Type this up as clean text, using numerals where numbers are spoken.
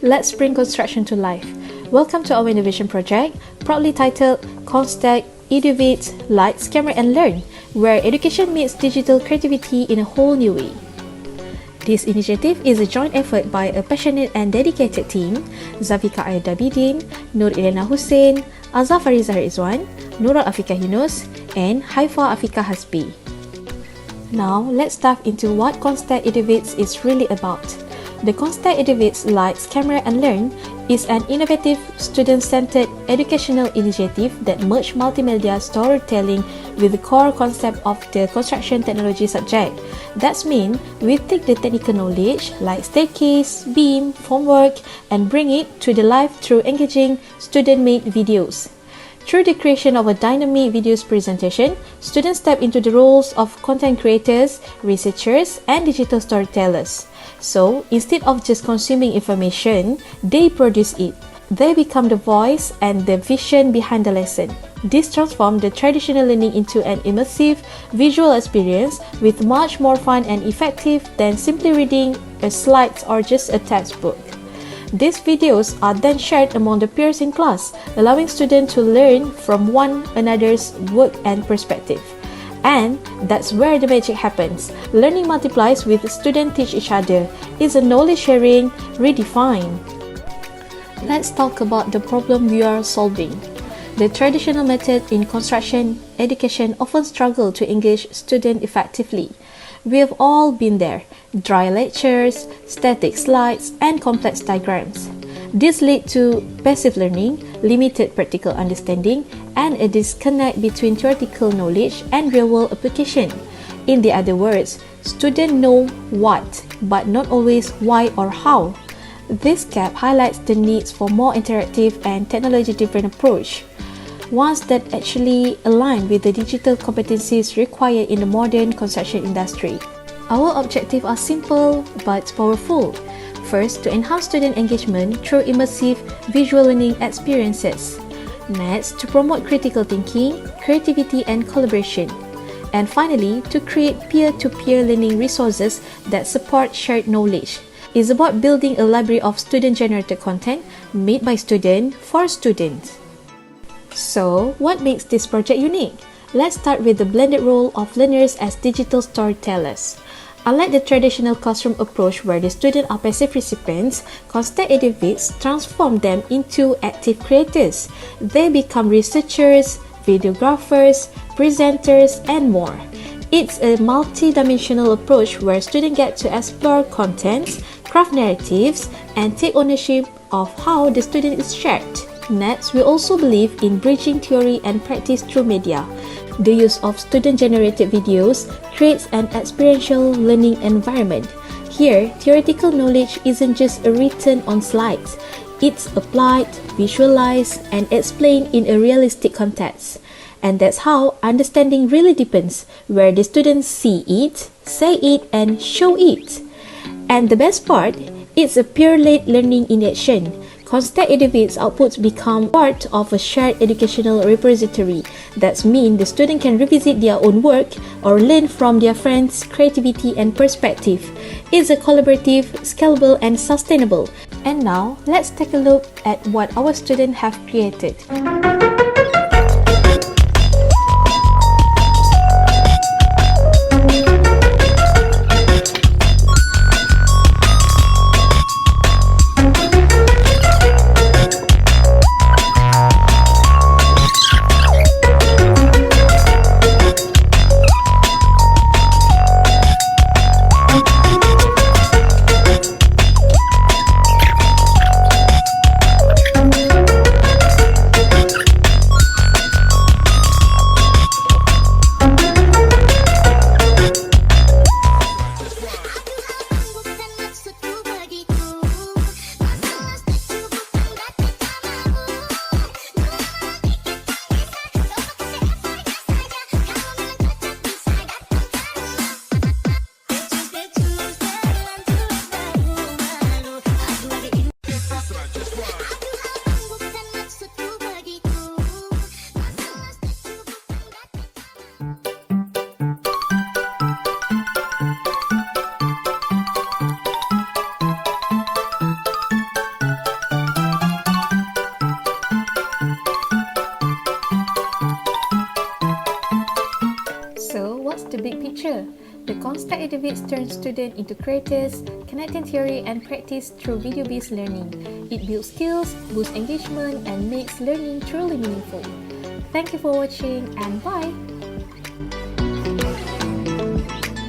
let's bring construction to life. Welcome to our innovation project, proudly titled ConsTech EduVids Lights, Camera and Learn, where education meets digital creativity in a whole new way. This initiative is a joint effort by a passionate and dedicated team: Zafikha Aida Bidin, Nurul Illiana Husin, Azah Farizah Redzuan, Nurul Afiqah Yunus, and Haifa Afiqah Hasbi. Now, let's dive into what ConsTech EduVids is really about. The ConsTech EduVids Lights, Camera and Learn is an innovative, student-centered educational initiative that merges multimedia storytelling with the core concept of the construction technology subject. That means we take the technical knowledge like staircase, beam, formwork, and bring it to the life through engaging student-made videos. Through the creation of a dynamic videos presentation, students step into the roles of content creators, researchers, and digital storytellers. So, instead of just consuming information, they produce it. They become the voice and the vision behind the lesson. This transforms the traditional learning into an immersive visual experience with much more fun and effective than simply reading a slides or just a textbook. These videos are then shared among the peers in class, allowing students to learn from one another's work and perspective. And that's where the magic happens. Learning multiplies with students teach each other. It's a knowledge sharing redefined. Let's talk about the problem we are solving. The traditional method in construction education often struggle to engage students effectively. We have all been there: dry lectures, static slides, and complex diagrams. This leads to passive learning, limited practical understanding, and a disconnect between theoretical knowledge and real-world application. In the other words, students know what, but not always why or how. This gap highlights the needs for more interactive and technology-driven approach, ones that actually align with the digital competencies required in the modern construction industry. Our objectives are simple but powerful. First, to enhance student engagement through immersive visual learning experiences. Next, to promote critical thinking, creativity, and collaboration. And finally, to create peer-to-peer learning resources that support shared knowledge. It's about building a library of student-generated content made by students for students. So, what makes this project unique? Let's start with the blended role of learners as digital storytellers. Unlike the traditional classroom approach where the students are passive recipients, ConsTech EduVids transform them into active creators. They become researchers, videographers, presenters, and more. It's a multi-dimensional approach where students get to explore contents, craft narratives, and take ownership of how the student is shared. Next, we also believe in bridging theory and practice through media. The use of student-generated videos creates an experiential learning environment. Here, theoretical knowledge isn't just written on slides. It's applied, visualized, and explained in a realistic context. And that's how understanding really deepens, where the students see it, say it, and show it. And the best part, it's a peer-led learning in action. ConsTech EduVids outputs become part of a shared educational repository. That means the student can revisit their own work or learn from their friends' creativity and perspective. It's a collaborative, scalable, and sustainable. And now, let's take a look at what our students have created. The ConsTech EduVids turns students into creators, connecting theory and practice through video-based learning. It builds skills, boosts engagement, and makes learning truly meaningful. Thank you for watching, and bye!